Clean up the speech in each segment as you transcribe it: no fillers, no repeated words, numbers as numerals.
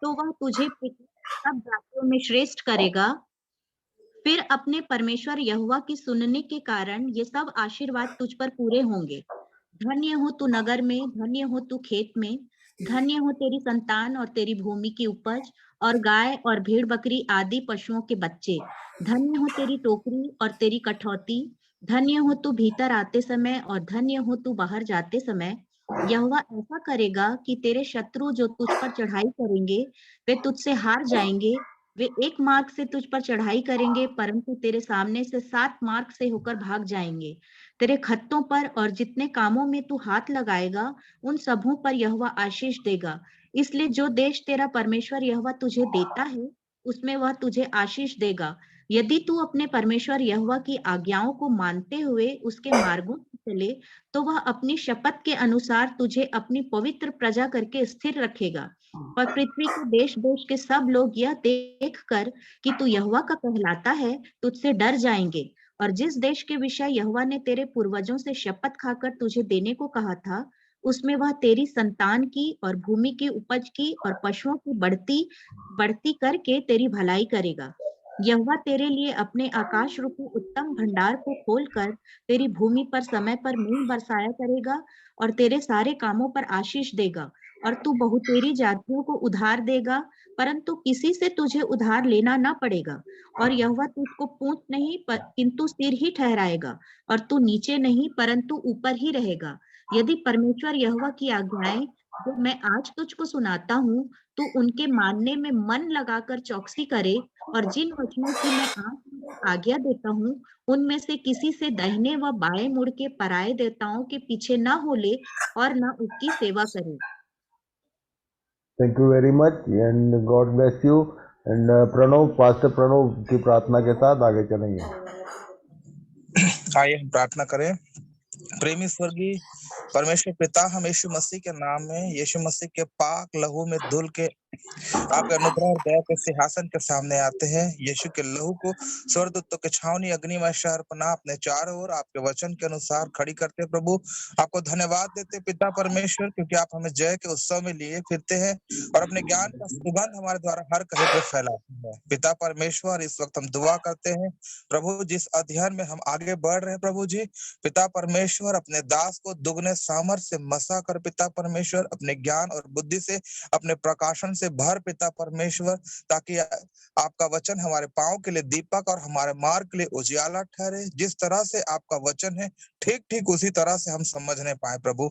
तो वह तुझे पिछली सब जातियों में श्रेष्ठ करेगा। फिर अपने परमेश्वर यहोवा की सुनने के कारण ये सब आशीर्वाद तुझ पर पूरे होंगे। धन्य हो तू नगर में, धन्य हो तू खेत में, धन्य हो तेरी संतान और तेरी भूमि की उपज और गाय और भेड़ बकरी आदि पशुओं के बच्चे। धन्य हो तेरी टोकरी और तेरी कठौती, धन्य हो तू भीतर आते समय और धन्य हो तू बाहर जाते समय। यहोवा ऐसा करेगा कि तेरे शत्रु जो तुझ पर चढ़ाई करेंगे वे तुझसे हार जाएंगे। वे एक मार्ग से तुझ पर चढ़ाई करेंगे, परंतु तेरे सामने से 7 मार्ग से होकर भाग जाएंगे। तेरे खत्तों पर और जितने कामों में तू हाथ लगाएगा उन सबों पर यहोवा आशीष देगा। इसलिए जो देश तेरा परमेश्वर यहोवा तुझे देता है उसमें वह तुझे आशीष देगा, यदि तू अपने परमेश्वर यहोवा की आज्ञाओं को मानते हुए उसके मार्गों में चले, तो वह अपनी शपथ के अनुसार तुझे अपनी पवित्र प्रजा करके स्थिर रखेगा। और पृथ्वी के देश देश के सब लोग यह देख कर कि तू यहोवा का कहलाता है तुझसे डर जाएंगे। और जिस देश के विषय यहोवा ने तेरे पूर्वजों से शपथ खाकर तुझे देने को कहा था, उसमें वह तेरी संतान की और भूमि की उपज की और पशुओं की बढ़ती बढ़ती करके तेरी भलाई करेगा। यहोवा तेरे लिए अपने आकाश रूपी उत्तम भंडार को खोलकर तेरी भूमि पर मेघ बरसाया करेगा और तेरे सारे कामों पर आशीष देगा। और तू बहुतेरी जातियों को उधार देगा, परंतु किसी से तुझे उधार लेना ना पड़ेगा। और यहोवा तुझको पूंछ नहीं किंतु सिर ही ठहराएगा, और तू नीचे नहीं परंतु ऊपर ही रहेगा। यदि परमेश्वर यहोवा की आज्ञाएं जो मैं आज तुझको सुनाता हूँ, तू उनके मानने में मन लगाकर चौकसी करे और जिन वचनों की मैं आज तुझे आज्ञा देता हूँ उनमें से किसी से दाहिने व बाएं मुड़ के पराये देवताओं के पीछे न हो ले और न उसकी सेवा करे। Thank you very much and God bless you. And Pranav, pastor Pranav की प्रार्थना के साथ आगे चलेंगे। आइए हम प्रार्थना करें। प्रेमी स्वर्गीय परमेश्वर पिता, हम यीशु मसीह के नाम में, यीशु मसीह के पाक लहू में धुल के आपके अनुग्रह और दया के सिंहासन के सामने आते हैं। यीशु के लहू को स्वर्गदूतों के छावनी अग्निमय शहर पना अपने चारों ओर आपके वचन के अनुसार खड़ी करते। प्रभु आपको धन्यवाद देते पिता परमेश्वर, क्योंकि आप हमें जय के उत्सव में लिए फिरते हैं और अपने ज्ञान का सुगंध हमारे द्वारा हर कहीं पे फैलाते हैं। पिता परमेश्वर, इस वक्त हम दुआ करते हैं प्रभु, जिस अध्ययन में हम आगे बढ़ रहे हैं प्रभु जी, पिता परमेश्वर अपने दास को दुगने सामर्थ्य से मसा कर पिता परमेश्वर, अपने ज्ञान और बुद्धि से, अपने प्रकाशन से भर पिता परमेश्वर, ताकि आपका वचन हमारे पांव के लिए दीपक और हमारे मार्ग के लिए उजियाला ठहरे। जिस तरह से आपका वचन है ठीक ठीक उसी तरह से हम समझने पाए प्रभु।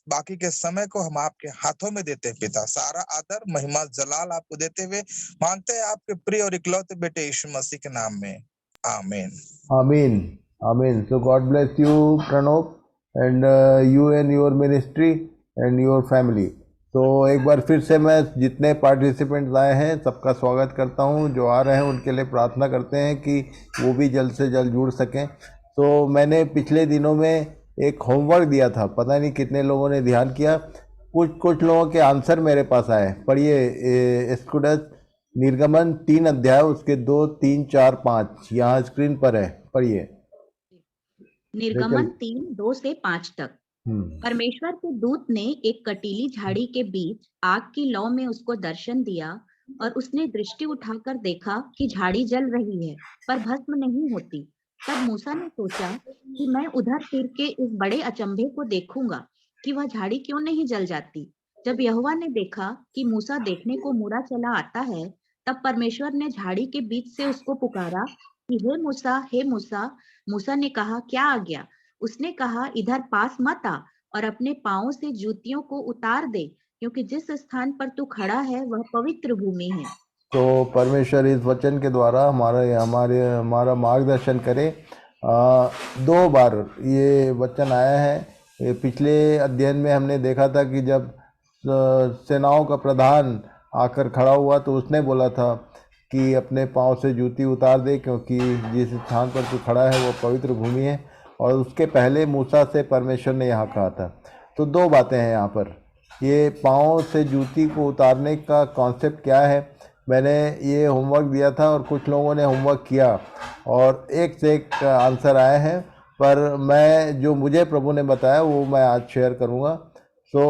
बाकी के समय को हम आपके हाथों में देते हैं पिता। सारा आदर महिमा जलाल आपको देते हुए मांगते हैं आपके प्रिय और इकलौते बेटे यीशु मसीह के नाम में, आमीन। आमीन आमीन। So God bless you Pranav and you and your ministry and your family. तो एक बार फिर से मैं जितने पार्टिसिपेंट्स आए हैं सबका स्वागत करता हूं। जो आ रहे हैं उनके लिए प्रार्थना करते हैं कि वो भी जल्द से जल्द जुड़ सकें। तो मैंने पिछले दिनों में एक होमवर्क दिया था, पता नहीं कितने लोगों ने ध्यान किया। कुछ लोगों के आंसर मेरे पास आए। पढ़िए एक्सोडस निर्गमन 3 अध्याय, उसके 2, 3, 4, 5 यहाँ स्क्रीन पर है, पढ़िए। निर्गमन 3, 2 से 5 तक। परमेश्वर के दूत ने एक कटीली झाड़ी के बीच आग की लौ में उसको दर्शन दिया, और उसने दृष्टि उठाकर देखा कि झाड़ी जल रही है पर भस्म नहीं होती। तब मूसा ने सोचा कि मैं उधर फिर के इस बड़े अचंभे को देखूंगा कि वह झाड़ी क्यों नहीं जल जाती। जब यहोवा ने देखा कि मूसा देखने को मुड़ा चला आता है, तब परमेश्वर ने झाड़ी के बीच से उसको पुकारा कि हे मूसा, हे मूसा। मूसा ने कहा, क्या आ गया? उसने कहा, इधर पास मत आ और अपने पांवों से जूतियों को उतार दे, क्योंकि जिस स्थान पर तू खड़ा है वह पवित्र भूमि है। तो परमेश्वर इस वचन के द्वारा हमारा मार्गदर्शन करे। 2 बार ये वचन आया है। ये पिछले अध्ययन में हमने देखा था कि जब सेनाओं का प्रधान आकर खड़ा हुआ तो उसने बोला था कि अपने पांव से जूती उतार दे, क्योंकि जिस स्थान पर तू खड़ा है वो पवित्र भूमि है। और उसके पहले मूसा से परमेश्वर ने यहाँ कहा था। तो 2 बातें हैं यहाँ पर। ये पाँव से जूती को उतारने का कॉन्सेप्ट क्या है, मैंने ये होमवर्क दिया था और कुछ लोगों ने होमवर्क किया और एक से एक आंसर आए हैं, पर मैं जो मुझे प्रभु ने बताया वो मैं आज शेयर करूँगा। सो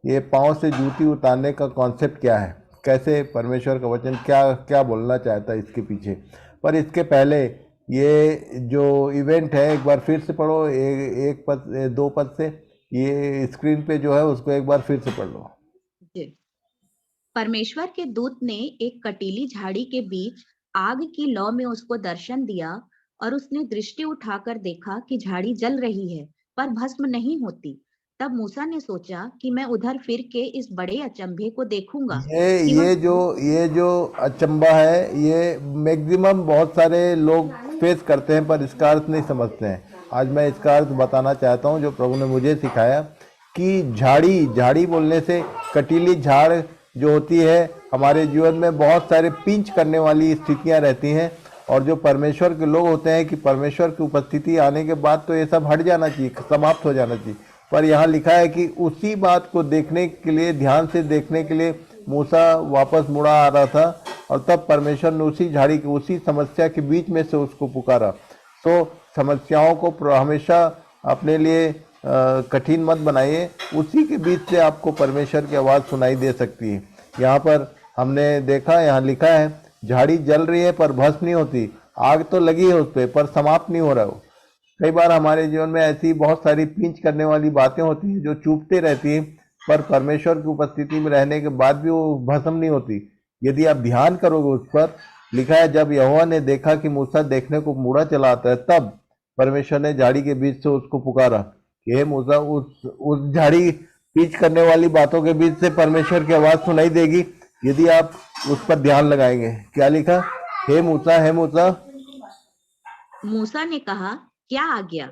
ये पाँव से जूती उतारने का कॉन्सेप्ट क्या है। कैसे परमेश्वर का वचन क्या क्या बोलना चाहता है इसके पीछे। पर इसके पहले ये जो इवेंट है एक बार फिर से पढ़ो, एक पद 2 पद से, ये स्क्रीन पे जो है उसको एक बार फिर से पढ़ लो। जी। परमेश्वर के दूत ने एक कटीली झाड़ी के बीच आग की लौ में उसको दर्शन दिया और उसने दृष्टि उठाकर देखा कि झाड़ी जल रही है पर भस्म नहीं होती। तब मूसा ने सोचा कि मैं उधर फिर के इस बड़े अचंभे को देखूंगा ये कि वह ये जो अचंबा है ये मैक्सिमम बहुत सारे लोग फेस करते हैं पर इसका अर्थ नहीं समझते हैं। आज मैं इसका अर्थ बताना चाहता हूँ जो प्रभु ने मुझे सिखाया कि झाड़ी बोलने से कटीली झाड़ जो होती है हमारे जीवन में बहुत सारे पिंच करने वाली स्थितियां रहती हैं, और जो परमेश्वर के लोग होते हैं कि परमेश्वर की उपस्थिति आने के बाद तो ये सब हट जाना चाहिए, समाप्त हो जाना चाहिए। पर यहाँ लिखा है कि उसी बात को देखने के लिए, ध्यान से देखने के लिए मूसा वापस मुड़ा आ रहा था, और तब परमेश्वर ने उसी झाड़ी की उसी समस्या के बीच में से उसको पुकारा। तो समस्याओं को हमेशा अपने लिए कठिन मत बनाइए, उसी के बीच से आपको परमेश्वर की आवाज़ सुनाई दे सकती है। यहाँ पर हमने देखा, यहाँ लिखा है झाड़ी जल रही है पर भस्म नहीं होती, आग तो लगी है उस पर समाप्त नहीं हो रहा हो। कई बार हमारे जीवन में ऐसी बहुत सारी पिंच करने वाली बातें होती हैं जो चुभते रहती हैं, पर परमेश्वर की उपस्थिति में रहने के बाद भी वो भस्म नहीं होती। यदि आप ध्यान करोगे उस पर, लिखा है जब यहोवा ने देखा कि मूसा देखने को मुड़ा चला आता है, तब परमेश्वर ने झाड़ी के बीच से उसको पुकारा कि हे मूसा, उस झाड़ी पिंच करने वाली बातों के बीच से परमेश्वर की आवाज सुनाई देगी यदि आप उस पर ध्यान लगाएंगे। क्या लिखा? हे मूसा, हे मूसा। मूसा ने कहा क्या आ गया?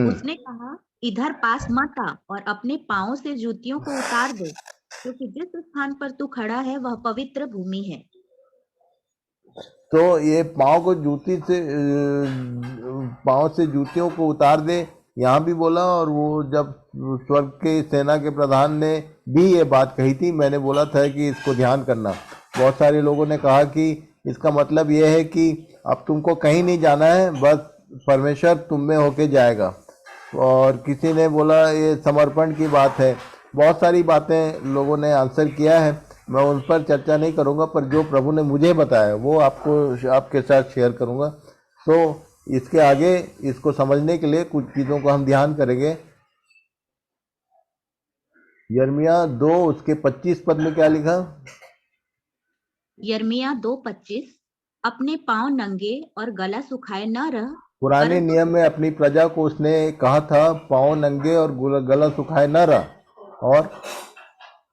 उसने कहा इधर पास मत आ और अपने पांवों से जूतियों को उतार दे, क्योंकि जिस स्थान पर तू खड़ा है वह पवित्र भूमि है। तो ये पांव से जूतियों को उतार दे यहाँ भी बोला, और वो जब स्वर्ग के सेना के प्रधान ने भी ये बात कही थी, मैंने बोला था कि इसको ध्यान करना। बहुत सारे लोगों ने कहा कि इसका मतलब ये है कि अब तुमको कहीं नहीं जाना है, बस परमेश्वर तुम में होके जाएगा। और किसी ने बोला ये समर्पण की बात है। बहुत सारी बातें लोगों ने आंसर किया है, मैं उन पर चर्चा नहीं करूंगा, पर जो प्रभु ने मुझे बताया वो आपके साथ शेयर करूंगा। तो इसके आगे इसको समझने के लिए कुछ चीज़ों को हम ध्यान करेंगे। यिर्मयाह 2 उसके 25 पद में क्या लिखा? यिर्मयाह 2:25 अपने पांव नंगे और गला सुखाए न रह। पुराने नियम में अपनी प्रजा को उसने कहा था पांव नंगे और गला सुखाए न रह, और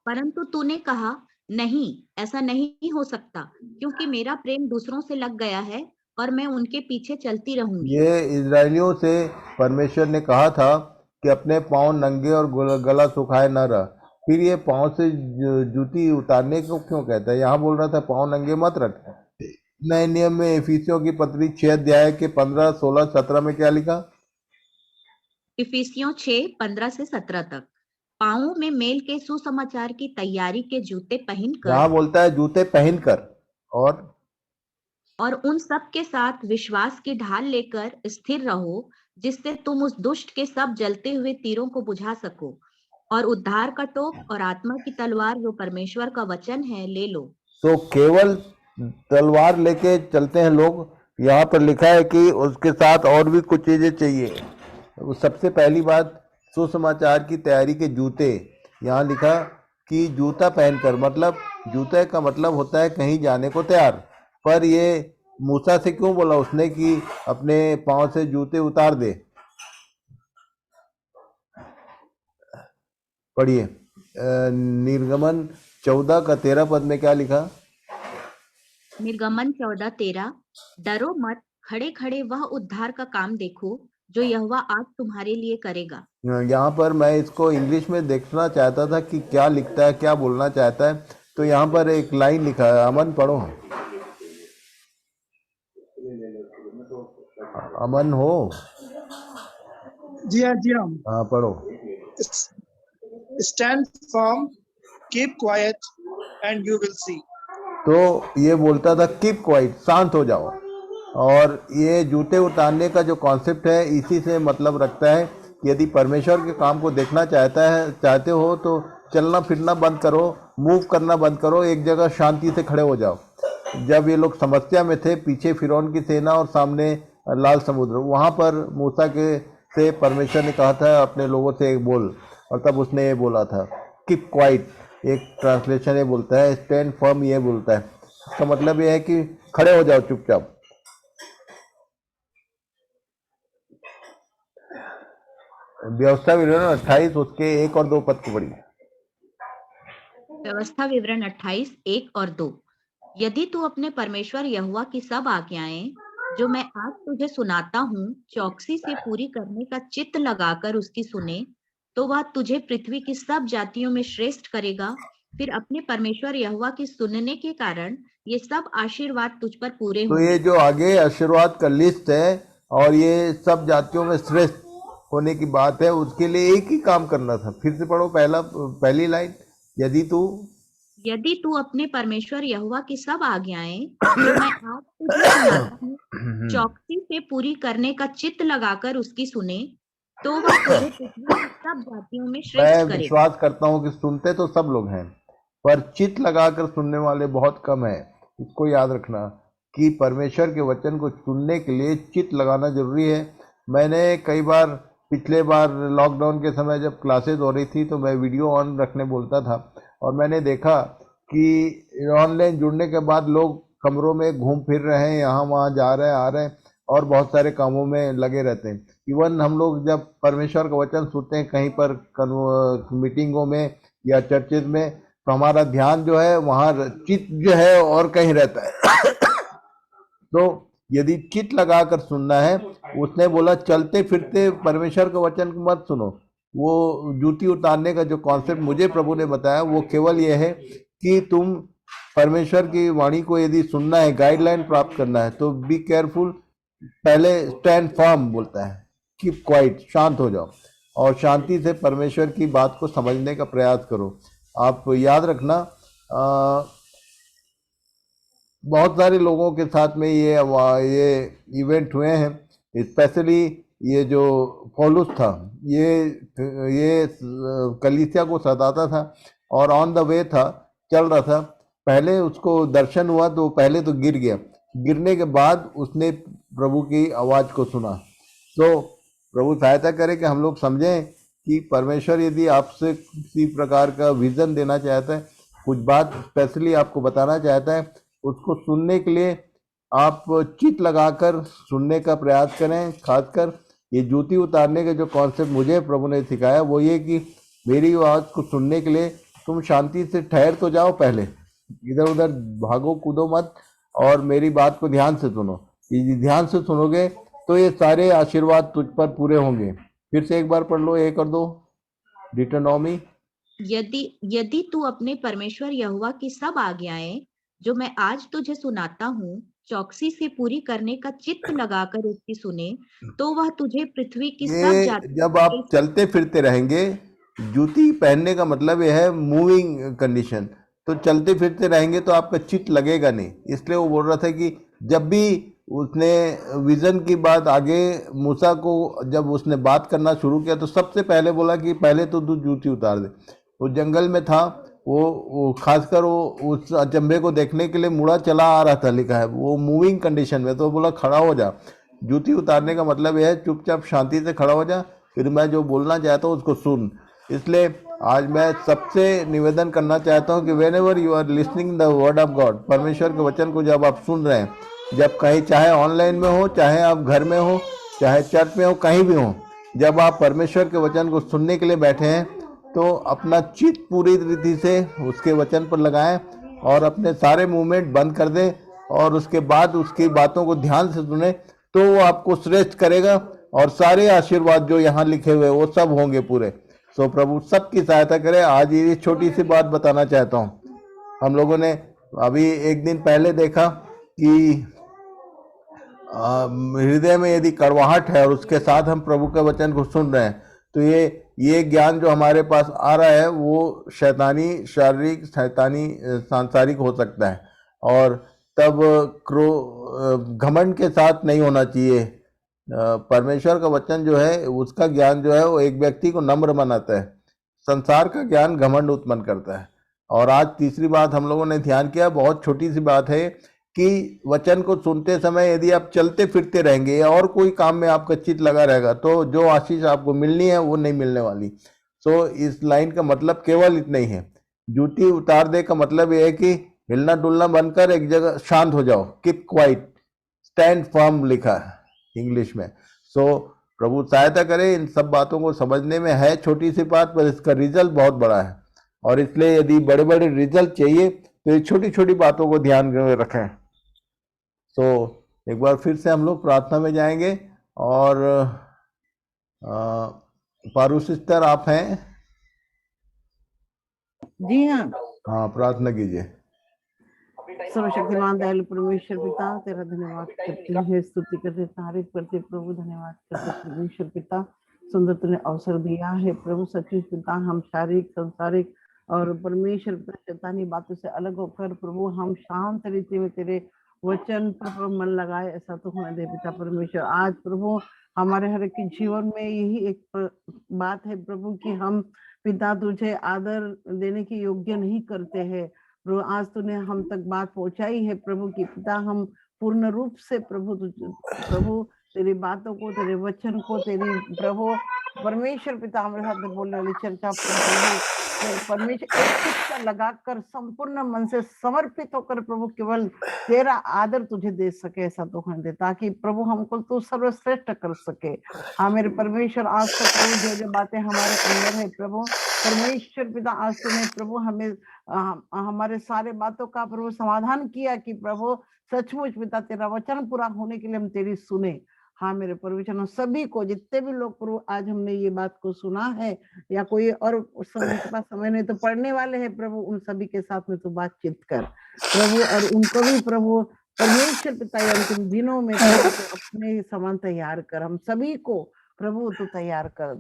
परंतु तूने कहा नहीं, ऐसा नहीं हो सकता, क्योंकि मेरा प्रेम दूसरों से लग गया है और मैं उनके पीछे चलती रहूंगी। ये इजरायलियों से परमेश्वर ने कहा था कि अपने पांव नंगे और गला सुखाए न रह। फिर ये पांव से जूती उतारने को क्यों कहता है? यहाँ बोल रहा था पांव नंगे मत रख। नए नियम में इफिसियों की पत्री 6 अध्याय के 15, 16, 17 में क्या लिखा? इफिसियों 6:15 से 17 तक पांवों में मेल के सुसमाचार की तैयारी के जूते पहनकर, यहाँ बोलता है जूते पहनकर, और उन सब के साथ विश्वास की ढाल लेकर स्थिर रहो, जिससे तुम उस दुष्ट के सब जलते हुए तीरों को बुझा सको, और उद्धार का टोप और आत्मा की तलवार जो परमेश्वर का वचन है ले लो। तो केवल तलवार लेके चलते हैं लोग? यहाँ पर लिखा है कि उसके साथ और भी कुछ चीजें चाहिए। सबसे पहली बात सुसमाचार की तैयारी के जूते। यहाँ लिखा कि जूता पहनकर, मतलब जूते का मतलब होता है कहीं जाने को तैयार। पर ये मूसा से क्यों बोला उसने कि अपने पांव से जूते उतार दे? पढ़िए निर्गमन 14 का 13 पद में क्या लिखा? निर्गमन 14:13 डरो मत, खड़े खड़े वह उद्धार का काम देखो जो यहोवा आज तुम्हारे लिए करेगा। यहाँ पर मैं इसको इंग्लिश में देखना चाहता था कि क्या लिखता है, क्या बोलना चाहता है। तो यहाँ पर एक लाइन लिखा है, अमन पढ़ो। अमन हो? जी हाँ हाँ पढ़ो। Stand firm, keep quiet and you will see. तो ये बोलता था कीप क्वाइट, शांत हो जाओ। और ये जूते उतारने का जो कॉन्सेप्ट है इसी से मतलब रखता है कि यदि परमेश्वर के काम को देखना चाहते हो तो चलना फिरना बंद करो, मूव करना बंद करो, एक जगह शांति से खड़े हो जाओ। जब ये लोग समस्या में थे, पीछे फिरौन की सेना और सामने लाल समुद्र, वहाँ पर मूसा के से परमेश्वर ने कहा था अपने लोगों से एक बोल, और तब उसने ये बोला था कीप क्वाइट। एक ट्रांसलेशन ये बोलता है, स्टैंड फर्म ये बोलता है। इसका मतलब ये है कि खड़े हो जाओ चुपचाप। व्यवस्था विवरण 28 उसके 1 और 2 पद को पढ़िए। व्यवस्था विवरण 28 1 और 2। यदि तू अपने परमेश्वर यहोवा की सब आज्ञाएं जो मैं आज तुझे सुनाता हूँ चौकसी से पूरी करने का चित्त लगाकर उसकी सुने, तो वह तुझे पृथ्वी की सब जातियों में श्रेष्ठ करेगा। फिर अपने परमेश्वर यहोवा की सुनने के कारण ये सब आशीर्वाद तुझ पर पूरे तो ये होंगे। जो आगे आशीर्वाद का लिस्ट है और ये सब जातियों में श्रेष्ठ होने की बात है, उसके लिए एक ही काम करना था। फिर से पढ़ो पहली लाइन, यदि तू अपने परमेश्वर यहोवा की सब आज्ञाएं जो मैं आज तुझे सुनाता हूँ चौकसी से पूरी करने का चित्त लगाकर उसकी सुने, तो वह तुझे पृथ्वी की सब जातियों में मैं श्रेष्ठ करेगा। विश्वास करता हूँ कि सुनते तो सब लोग हैं, पर चित्त लगाकर सुनने वाले बहुत कम है। इसको याद रखना कि परमेश्वर के वचन को सुनने के लिए चित्त लगाना जरूरी है। मैंने कई बार, पिछले बार लॉकडाउन के समय जब क्लासेस हो रही थी तो मैं वीडियो ऑन रखने बोलता था, और मैंने देखा कि ऑनलाइन जुड़ने के बाद लोग कमरों में घूम फिर रहे हैं, यहाँ वहाँ जा रहे हैं, आ रहे हैं, और बहुत सारे कामों में लगे रहते हैं। इवन हम लोग जब परमेश्वर का वचन सुनते हैं कहीं पर मीटिंगों में या चर्चेज में, तो हमारा ध्यान जो है वहाँ, चित्त जो है और कहीं रहता है। तो यदि चित्त लगाकर सुनना है, उसने बोला चलते फिरते परमेश्वर का वचन मत सुनो। वो जूती उतारने का जो कॉन्सेप्ट मुझे प्रभु ने बताया वो केवल ये है कि तुम परमेश्वर की वाणी को यदि सुनना है, गाइडलाइन प्राप्त करना है, तो बी केयरफुल। पहले स्टैंड फर्म बोलता है, कीप क्वाइट, शांत हो जाओ और शांति से परमेश्वर की बात को समझने का प्रयास करो। आप याद रखना, बहुत सारे लोगों के साथ में ये इवेंट हुए हैं। स्पेशली ये जो पौलुस था, ये कलीसिया को सताता था और ऑन द वे था, चल रहा था। पहले उसको दर्शन हुआ तो पहले तो गिर गया, गिरने के बाद उसने प्रभु की आवाज़ को सुना। तो प्रभु सहायता करे कि हम लोग समझें कि परमेश्वर यदि आपसे किसी प्रकार का विजन देना चाहता है, कुछ बात स्पेशली आपको बताना चाहता है, उसको सुनने के लिए आप चित्त लगाकर सुनने का प्रयास करें। खासकर ये जूती उतारने के जो कॉन्सेप्ट मुझे प्रभु ने सिखाया वो ये कि मेरी आवाज़ को सुनने के लिए तुम शांति से ठहर तो जाओ, पहले इधर उधर भागो कूदो मत, और मेरी बात को ध्यान से सुनो। यदि ध्यान से सुनोगे तो ये सारे आशीर्वाद तुझ पर पूरे होंगे। फिर से एक बार पढ़ लो 1 और 2, डिटरनॉमी। यदि तू अपने परमेश्वर यहोवा की सब आज्ञाएं जो मैं आज तुझे सुनाता हूँ चौकसी से पूरी करने का चित्त लगाकर उसकी सुने, तो वह तुझे पृथ्वी की सब जातियों जब आप चलते फिरते रहेंगे, जूती पहनने का मतलब यह है मूविंग कंडीशन, तो चलते फिरते रहेंगे तो आपका चित्त लगेगा नहीं। इसलिए वो बोल रहा था कि जब भी उसने विजन की बात आगे मूसा को जब उसने बात करना शुरू किया तो सबसे पहले बोला कि पहले तो तू जूती उतार दे। वो जंगल में था, वो खासकर वो उस अचंभे को देखने के लिए मुड़ा चला आ रहा था, लिखा है वो मूविंग कंडीशन में। तो बोला खड़ा हो जा। जूती उतारने का मतलब यह है चुपचाप शांति से खड़ा हो जा, फिर मैं जो बोलना चाहता हूँ उसको सुन। इसलिए आज मैं सबसे निवेदन करना चाहता हूँ कि whenever you are listening the word of God, परमेश्वर के वचन को जब आप सुन रहे हैं, जब कहीं चाहे ऑनलाइन में हो, चाहे आप घर में हो, चाहे चर्च में हो, कहीं भी हो, जब आप परमेश्वर के वचन को सुनने के लिए बैठे हैं तो अपना चित्त पूरी रीति से उसके वचन पर लगाएं और अपने सारे मूवमेंट बंद कर दें और उसके बाद उसकी बातों को ध्यान से सुने, तो वो आपको श्रेष्ठ करेगा और सारे आशीर्वाद जो यहाँ लिखे हुए वो सब होंगे पूरे। सो प्रभु सबकी सहायता करे। आज ये छोटी सी बात बताना चाहता हूँ। हम लोगों ने अभी एक दिन पहले देखा कि हृदय में यदि कड़वाहट है और उसके साथ हम प्रभु के वचन को सुन रहे हैं, तो ये ज्ञान जो हमारे पास आ रहा है वो शैतानी, शारीरिक, शैतानी, सांसारिक हो सकता है। और तब घमंड के साथ नहीं होना चाहिए। परमेश्वर का वचन जो है उसका ज्ञान जो है वो एक व्यक्ति को नम्र बनाता है। संसार का ज्ञान घमंड उत्पन्न करता है। और आज तीसरी बात हम लोगों ने ध्यान किया, बहुत छोटी सी बात है कि वचन को सुनते समय यदि आप चलते फिरते रहेंगे या और कोई काम में आपका चित्त लगा रहेगा तो जो आशीष आपको मिलनी है वो नहीं मिलने वाली। सो इस लाइन का मतलब केवल इतना ही है। जूती उतार दे का मतलब यह है कि हिलना डुलना बनकर एक जगह शांत हो जाओ, कीप क्वाइट, स्टैंड फर्म लिखा है इंग्लिश में। सो प्रभु सहायता करे इन सब बातों को समझने में। है छोटी सी बात पर इसका रिजल्ट बहुत बड़ा है, और इसलिए यदि बड़े बड़े रिजल्ट चाहिए तो ये छोटी छोटी बातों को ध्यान में रखें। सो एक बार फिर से हम लोग प्रार्थना में जाएंगे, और पारू सिस्टर आप हैं? जी हाँ। हाँ, प्रार्थना कीजिए। सर्वशक्तिमान दयालु परमेश्वर पिता, तेरा धन्यवाद करते हैं, स्तुति करते, तारीफ करते प्रभु, धन्यवाद करते परमेश्वर पिता, सुंदर तूने अवसर दिया है प्रभु। सचमुच पिता, हम शारीरिक संसारिक और परमेश्वर शैतानी बातों से अलग होकर प्रभु हम शांत रीति में तेरे वचन पर मन लगाए, ऐसा तो होने दे पिता परमेश्वर। आज प्रभु हमारे हर एक जीवन में यही एक बात है प्रभु कि हम पिता तुझे आदर देने के योग्य नहीं करते हैं प्रभु। आज तूने हम तक बात पहुंचाई है प्रभु की पिता, हम पूर्ण रूप से प्रभु तेरी बातों को, तेरे वचन को, तेरी प्रभु परमेश्वर पिता हमारे साथ में बोलने वाली चर्चा प्रभु परमेश्वर एक शिक्षा लगाकर संपूर्ण मन से समर्पित होकर प्रभु केवल तेरा आदर तुझे दे सके, ऐसा तो होने दे, ताकि प्रभु हमको तू सर्वश्रेष्ठ कर सके। हाँ मेरे परमेश्वर, आज तक प्रभु जो बातें हमारे अंदर है प्रभु परमेश्वर पिता, आज तूने प्रभु हमें हमारे सारे बातों का प्रभु समाधान किया कि प्रभु सचमुच पिता तेरा वचन पूरा होने के लिए हम तेरी सुने। हाँ मेरे परमेश्वर, सभी को, जितने भी लोग प्रभु आज हमने ये बात को सुना है या कोई और समय के पास समय नहीं तो पढ़ने वाले हैं प्रभु, उन सभी के साथ में तू बातचीत कर प्रभु, और उनको भी प्रभु परमेश्वर पिता अंतिम दिनों में अपने समान तैयार कर, हम सभी को प्रभु तू तैयार कर।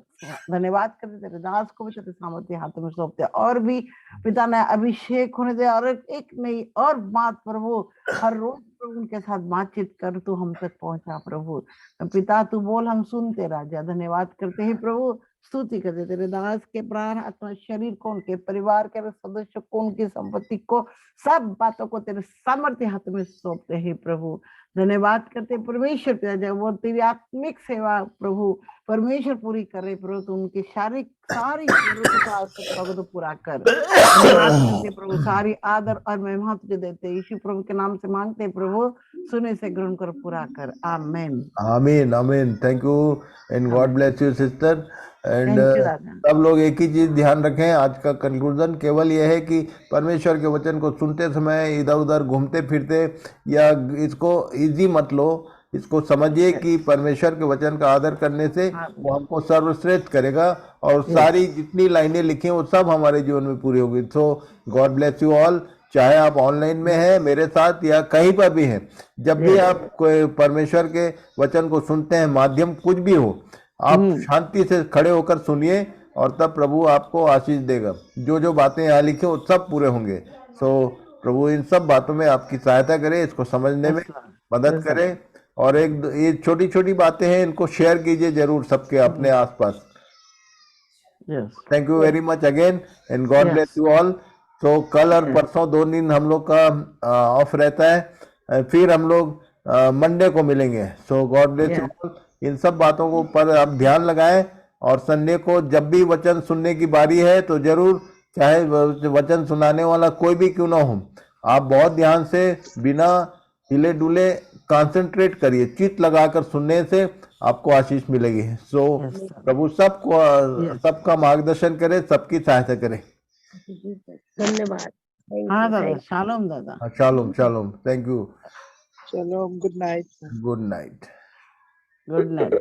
धन्यवाद करते तेरे दास को भी तेरे सामर्थ्य हाथों में सौंपते, और भी पिता ने अभिषेक होने दे, और एक नई और बात प्रभु हर रोज प्रभु उनके साथ बातचीत कर, तू हम तक पहुंचा प्रभु पिता, तू बोल हम सुनते राजा। धन्यवाद करते हैं प्रभु, स्तुति करते तेरे दास के प्राण आत्मा शरीर को, उनके परिवार के सदस्य को, उनकी संपत्ति को, सब बातों को तेरे सामर्थ्य हाथ में सौंपते हैं प्रभु। धन्यवाद करते परमेश्वर पिता, जब वो तेरी आत्मिक सेवा प्रभु परमेश्वर पूरी करे प्रभु, तो उनकी शारीरिक सारी आवश्यकताओं को तो पूरा कर। प्रभु सारी आदर और महिमा तुझे देते, यीशु प्रभु के नाम से मांगते प्रभु, सुने से ग्रहण कर, पूरा कर। आमीन आमीन आमीन। Thank you and God bless you sister. And सब लोग एक ही चीज ध्यान रखें, आज का कंक्लूजन केवल यह है कि परमेश्वर के वचन को सुनते समय इधर उधर घूमते फिरते या इसको इजी मत लो, इसको समझिए कि परमेश्वर के वचन का आदर करने से वो हमको सर्वश्रेष्ठ करेगा, और सारी जितनी लाइनें लिखी हैं वो सब हमारे जीवन में पूरी होगी। सो गॉड ब्लेस यू ऑल। चाहे आप ऑनलाइन में हैं मेरे साथ या कहीं पर भी हैं, जब भी आप कोई परमेश्वर के वचन को सुनते हैं, माध्यम कुछ भी हो, आप शांति से खड़े होकर सुनिए, और तब प्रभु आपको आशीष देगा। जो जो बातें यहाँ लिखी वो सब पूरे होंगे। सो प्रभु इन सब बातों में आपकी सहायता करे, इसको समझने में मदद करे, और एक ये छोटी छोटी बातें हैं इनको शेयर कीजिए जरूर सबके अपने आसपास। Thank you very much again and God bless you all. तो कल और परसों 2 दिन हम लोग का ऑफ रहता है, फिर हम लोग मंडे को मिलेंगे। सो गॉड ब्लेस यू ऑल। इन सब बातों को पर आप ध्यान लगाएं, और संडे को जब भी वचन सुनने की बारी है तो जरूर, चाहे वचन सुनाने वाला कोई भी क्यों ना हो, आप बहुत ध्यान से बिना हिले डुले कंसंट्रेट करिए, चित्त लगाकर सुनने से आपको आशीष मिलेगी। सो प्रभु सबका मार्गदर्शन करे, सबकी सहायता करे। धन्यवाद। हाँ दादा, शालोम दादा। शालोम शालोम। Thank you. चलो, good night. Good night. Good night.